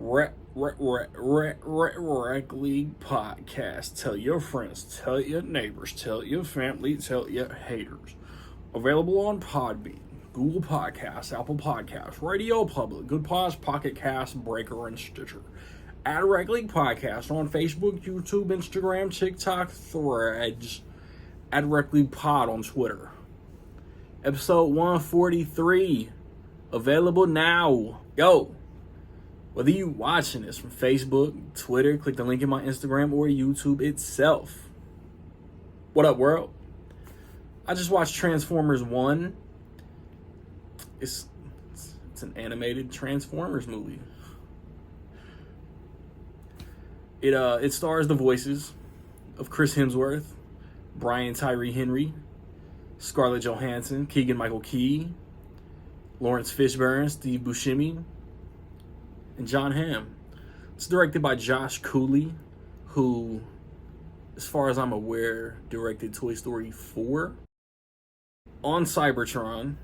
Rec League Podcast. Tell your friends, tell your neighbors, tell your family, tell your haters. Available on Podbean, Google Podcasts, Apple Podcasts, Radio Public, Good Pods, Pocket Cast, Breaker, and Stitcher. At Rec League Podcast on Facebook, YouTube, Instagram, TikTok, Threads. At Rec League Pod on Twitter. Episode 143. Available now. Yo! Whether you watching this from Facebook, Twitter, click the link in my Instagram, or YouTube itself. What up, world? I just watched Transformers 1. It's an animated Transformers movie. It stars the voices of Chris Hemsworth, Brian Tyree Henry, Scarlett Johansson, Keegan-Michael Key, Lawrence Fishburne, Steve Buscemi, and John Hamm. It's directed by Josh Cooley, who, as far as I'm aware, directed Toy Story 4. On Cybertron,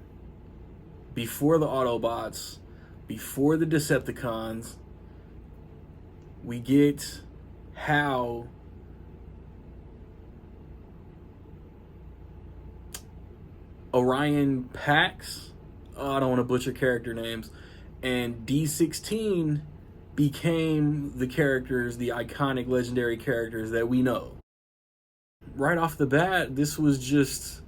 before the Autobots, before the Decepticons, we get how Orion Pax, I don't want to butcher character names, and D16 became the characters, the iconic legendary characters that we know. Right off the bat, this was just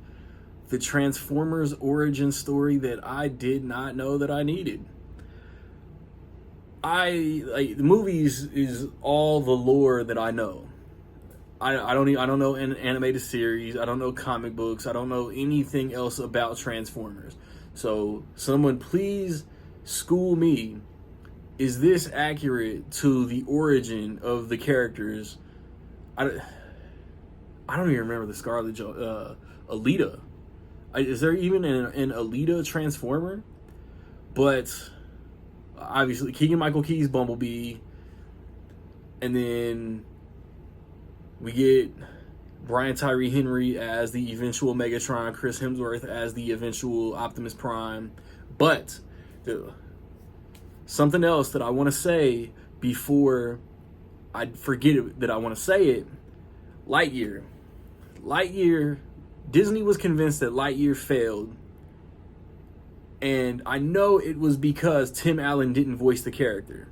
the Transformers origin story that I did not know that I needed. The movies is all the lore that I know. I don't know an animated series. I don't know comic books. I don't know anything else about Transformers. So someone please school me. Is this accurate to the origin of the characters? I don't even remember the Scarlet Alita. Is there even an Alita Transformer? But obviously Keegan-Michael Key's Bumblebee, and then we get Brian Tyree Henry as the eventual Megatron, Chris Hemsworth as the eventual Optimus Prime. But something else that I want to say before I forget it, that I want to say it, Lightyear, Disney was convinced that Lightyear failed. And I know it was because Tim Allen didn't voice the character.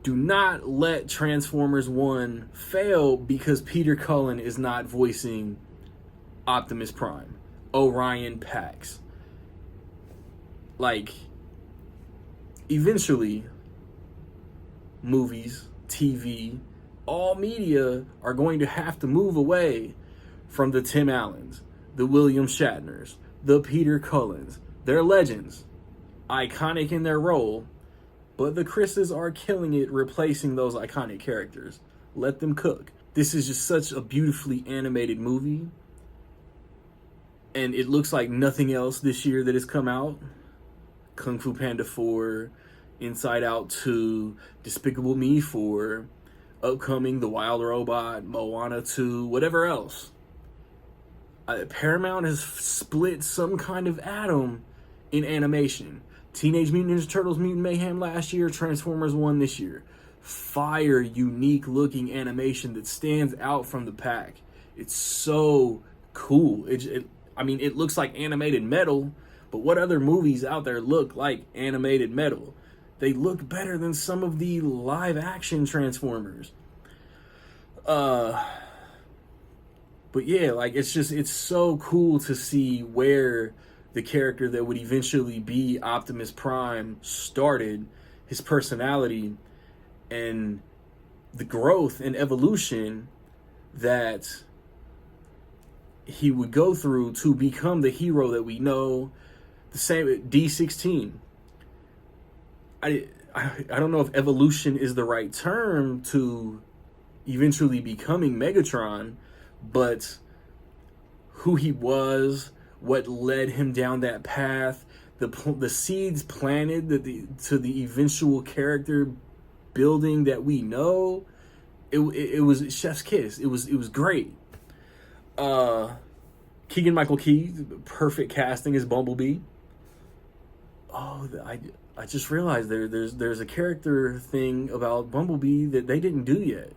Do not let Transformers 1 fail because Peter Cullen is not voicing Optimus Prime, Orion Pax. Eventually, movies, TV, all media are going to have to move away from the Tim Allens, the William Shatners, the Peter Cullens. They're legends, iconic in their role, but the Chris's are killing it replacing those iconic characters. Let them cook. This is just such a beautifully animated movie, and it looks like nothing else this year that has come out. Kung Fu Panda 4, Inside Out 2, Despicable Me 4, upcoming The Wild Robot, Moana 2, whatever else. Paramount has split some kind of atom in animation. Teenage Mutant Ninja Turtles Mutant Mayhem last year, Transformers 1 this year. Fire, unique looking animation that stands out from the pack. It's so cool. It looks like animated metal, but what other movies out there look like animated metal? They look better than some of the live action Transformers. But yeah, it's so cool to see where the character that would eventually be Optimus Prime started, his personality, and the growth and evolution that he would go through to become the hero that we know. The same with D16. I don't know if evolution is the right term to eventually becoming Megatron, but who he was, what led him down that path, the seeds planted to the eventual character building that we know, it was chef's kiss. It was great. Keegan-Michael Key, perfect casting as Bumblebee. I just realized there's a character thing about Bumblebee that they didn't do yet.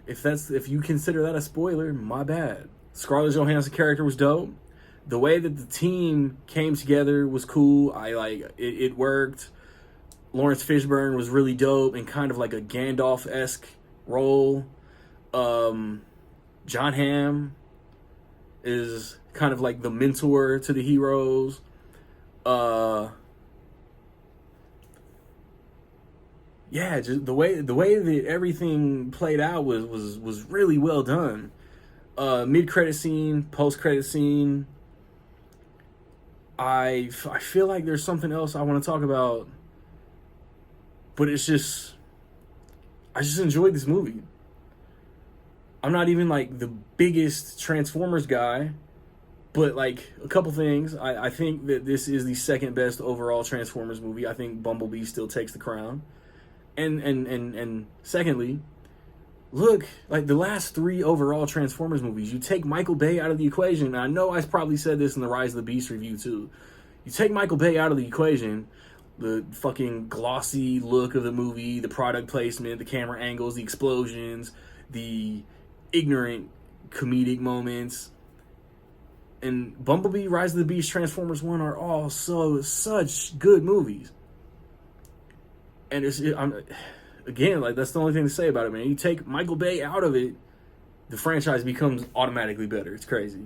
If you consider that a spoiler, my bad. Scarlett Johansson character was dope. The way that the team came together was cool. I like it worked. Lawrence Fishburne was really dope and kind of like a Gandalf-esque role. John Hamm is kind of like the mentor to the heroes. Yeah, just the way that everything played out was really well done. Mid credit scene, post credit scene. I feel like there's something else I want to talk about, but I just enjoyed this movie. I'm not even like the biggest Transformers guy, but like a couple things. I think that this is the second best overall Transformers movie. I think Bumblebee still takes the crown. And secondly, look, like the last 3 overall Transformers movies, you take Michael Bay out of the equation. And I know I probably said this in the Rise of the Beast review too. You take Michael Bay out of the equation, the fucking glossy look of the movie, the product placement, the camera angles, the explosions, the ignorant comedic moments, and Bumblebee, Rise of the Beast, Transformers 1 are all such good movies. And again, like that's the only thing to say about it, man. You take Michael Bay out of it, the franchise becomes automatically better. It's crazy.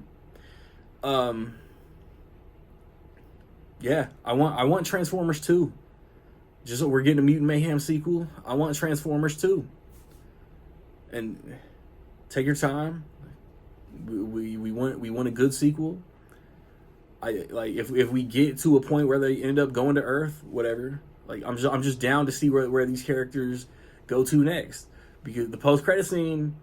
Yeah, I want Transformers 2. Just so we're getting a Mutant Mayhem sequel. I want Transformers 2. And take your time. We want a good sequel. I like if we get to a point where they end up going to Earth, whatever. Like I'm just down to see where these characters go to next, because the post credit scene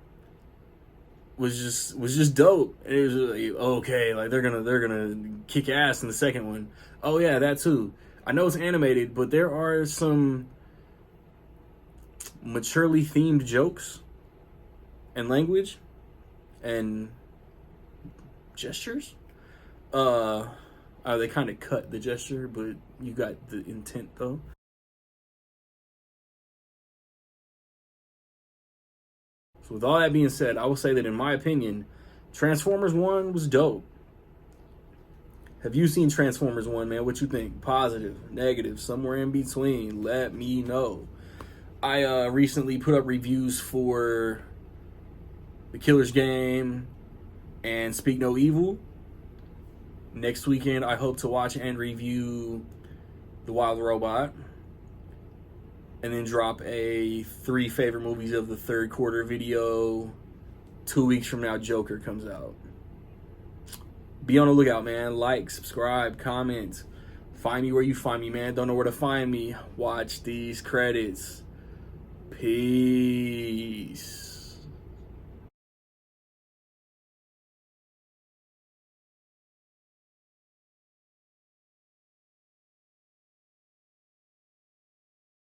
was just dope. And it was like, okay, like they're gonna kick ass in the second one. Oh yeah, that too. I know it's animated, but there are some maturely themed jokes and language and gestures. They kind of cut the gesture, but you got the intent though. So with all that being said, I will say that in my opinion, Transformers 1 was dope. Have you seen Transformers 1, man? What you think? Positive, negative, somewhere in between? Let me know. I recently put up reviews for The Killer's Game and Speak No Evil. Next weekend, I hope to watch and review The Wild Robot. And then drop a 3 favorite movies of the third quarter video. 2 weeks from now, Joker comes out. Be on the lookout, man. Like, subscribe, comment. Find me where you find me, man. Don't know where to find me. Watch these credits. Peace.